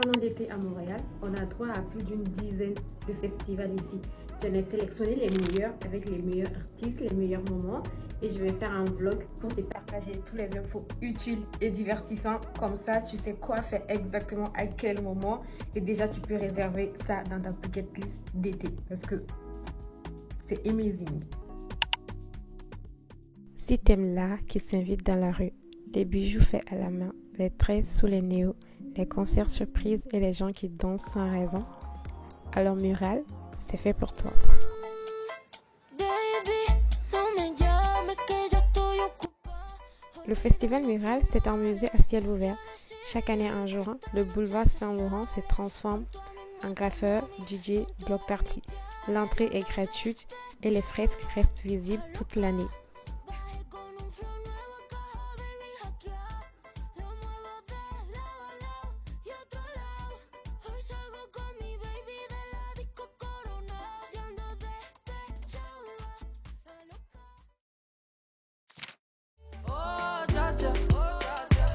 pendant l'été à Montréal, on a droit à plus d'une dizaine de festivals ici. J'en ai sélectionné les meilleurs avec les meilleurs artistes, les meilleurs moments et je vais faire un vlog pour te partager tous les infos utiles et divertissants. Comme ça, tu sais quoi faire exactement à quel moment et déjà tu peux réserver ça dans ta bucket list d'été parce que c'est amazing. Si t'aimes l'art qui s'invite dans la rue, les bijoux faits à la main, les traits sous les néos, les concerts surprises et les gens qui dansent sans raison, alors Mural, c'est fait pour toi. Le festival Mural, c'est un musée à ciel ouvert. Chaque année en juin, le boulevard Saint-Laurent se transforme en graffeur, DJ, block party. L'entrée est gratuite et les fresques restent visibles toute l'année.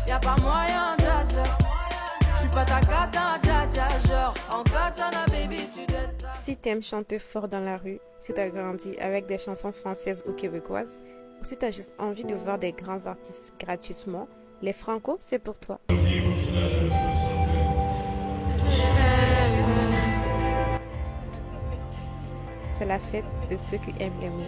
Y'a pas moyen, dja dja. J'suis pas ta cata, dja dja. Genre, en katana, baby, tu dettes ça. Si t'aimes chanter fort dans la rue, si t'as grandi avec des chansons françaises ou québécoises, ou si t'as juste envie de voir des grands artistes gratuitement, les Franco, c'est pour toi. C'est la fête de ceux qui aiment les mots.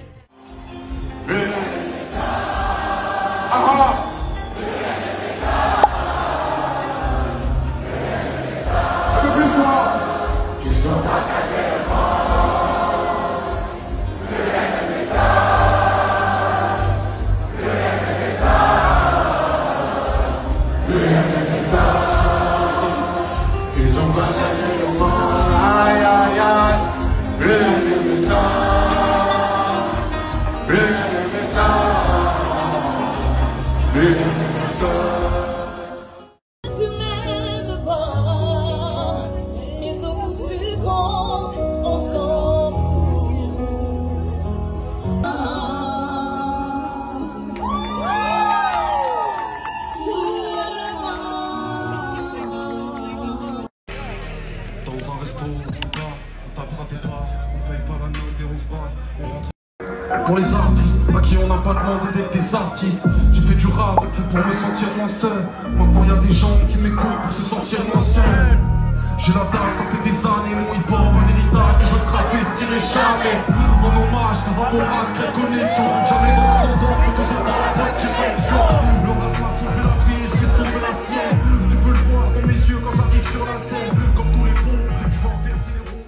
Pour les artistes à qui on n'a pas demandé d'être des artistes, j'ai fait du rap pour me sentir moins seul. Maintenant y a des gens qui m'écoutent pour se sentir moins seul. J'ai la date, ça fait des années, mon hip-hop, un héritage que je ne travestirai jamais. En hommage à mon rap, quelle connexion. Jamais dans la tendance, mais toujours dans la bonne direction. Le rap m'a sauvé la vie, je vais sauver la sienne. Tu peux le voir dans mes yeux quand j'arrive sur la scène. Comme tous les groupes, je vais inverser les rôles.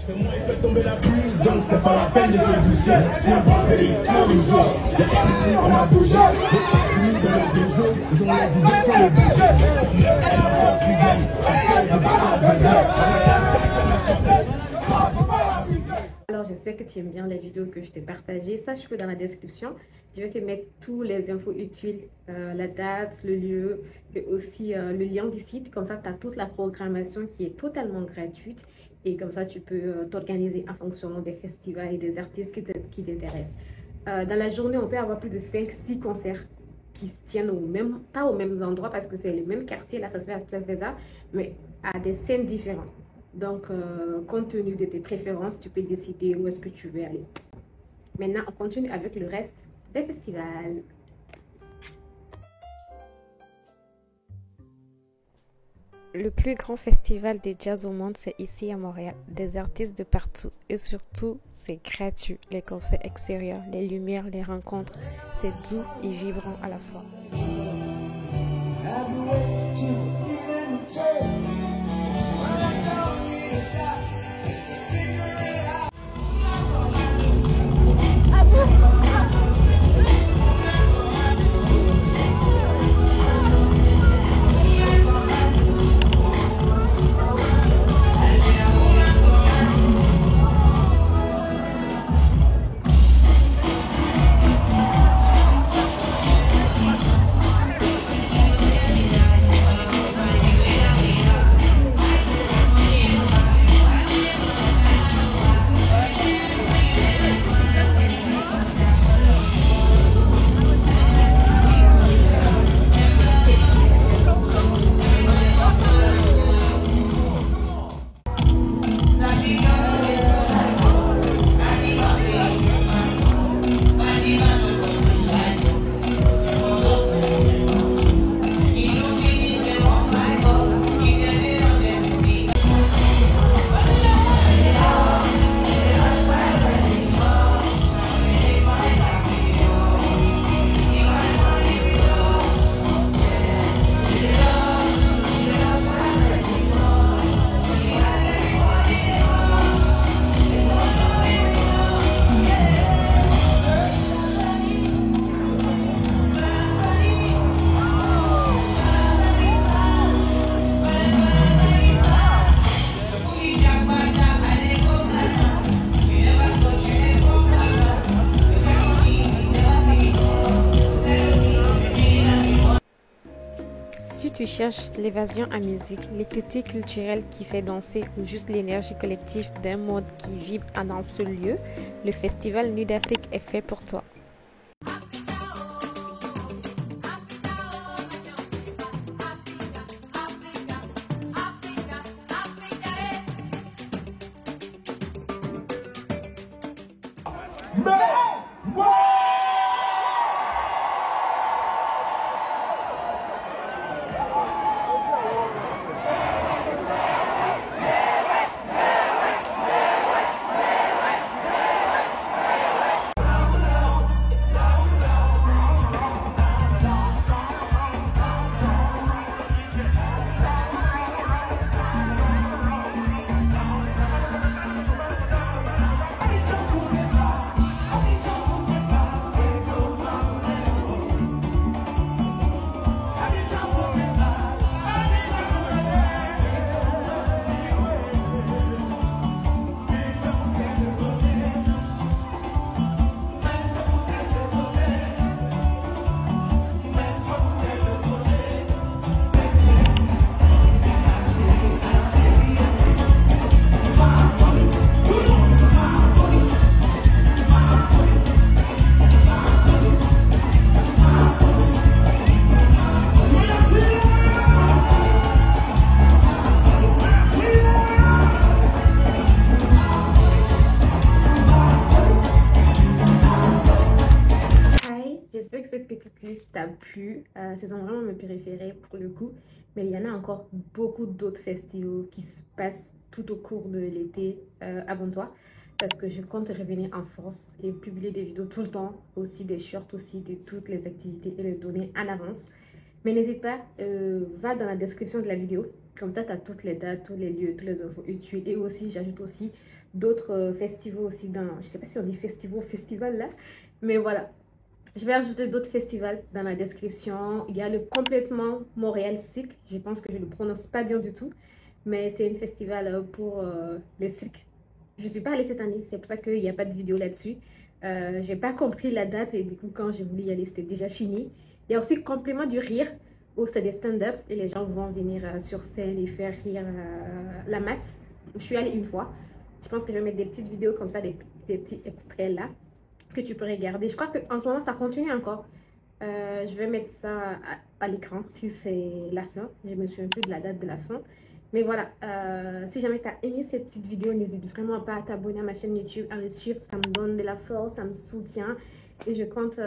Moi il fait tomber la pluie, donc c'est pas la peine de se bouger. J'ai un vendredi tous les jours. Y'a pas ici, on a bougé. Les partis de notre déjeuner, ils ont les idées sans les bouger. Alors j'espère que tu aimes bien les vidéos que je t'ai partagées. Sache que dans la description, je vais te mettre tous les infos utiles, la date, le lieu et aussi le lien du site. Comme ça, tu as toute la programmation qui est totalement gratuite. Et comme ça, tu peux t'organiser en fonction des festivals et des artistes qui t'intéressent. Dans la journée, on peut avoir plus de 5-6 concerts qui se tiennent pas aux mêmes endroits parce que c'est les mêmes quartiers. Là, ça se fait à la Place des Arts, mais à des scènes différentes. Donc, compte tenu de tes préférences, tu peux décider où est-ce que tu veux aller. Maintenant, on continue avec le reste des festivals. Le plus grand festival des jazz au monde, c'est ici à Montréal. Des artistes de partout et surtout, c'est gratuit. Les concerts extérieurs, les lumières, les rencontres, c'est doux et vibrant à la fois. tu cherches l'évasion en musique, l'écriture culturelle qui fait danser ou juste l'énergie collective d'un monde qui vibre en un seul lieu, le festival Nuit d'Afrique est fait pour toi. J'espère que cette petite liste t'a plu. Ce sont vraiment mes préférés pour le coup. Mais il y en a encore beaucoup d'autres festivals qui se passent tout au cours de l'été. Abonne-toi parce que je compte revenir en force et publier des vidéos tout le temps. Aussi des shorts aussi de toutes les activités et les donner en avance. Mais n'hésite pas, va dans la description de la vidéo. Comme ça, tu as toutes les dates, tous les lieux, toutes les infos utiles. Et aussi, j'ajoute aussi d'autres festivals aussi dans... Je sais pas si on dit festival là. Mais voilà. Je vais ajouter d'autres festivals dans la description. Il y a le Complètement Montréal Cirque. Je pense que je ne le prononce pas bien du tout. Mais c'est un festival pour les cirques. Je ne suis pas allée cette année. C'est pour ça qu'il n'y a pas de vidéo là-dessus. Je n'ai pas compris la date. Et du coup, quand j'ai voulu y aller, c'était déjà fini. Il y a aussi Complément du Rire, où c'est des stand-up. Et les gens vont venir sur scène et faire rire la masse. Je suis allée une fois. Je pense que je vais mettre des petites vidéos comme ça, des petits extraits là, que tu peux regarder. Je crois qu'en ce moment, ça continue encore. Je vais mettre ça à l'écran si c'est la fin. Je me souviens plus de la date de la fin. Mais voilà, si jamais tu as aimé cette petite vidéo, n'hésite vraiment pas à t'abonner à ma chaîne YouTube, à me suivre. Ça me donne de la force, ça me soutient. Et je compte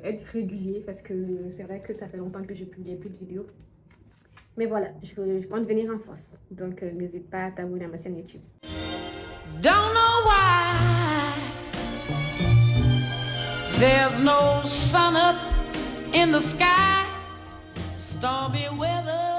être régulier parce que c'est vrai que ça fait longtemps que je publie plus de vidéos. Mais voilà, je compte venir en force. Donc, n'hésite pas à t'abonner à ma chaîne YouTube. Don't know why there's no sun up in the sky, stormy weather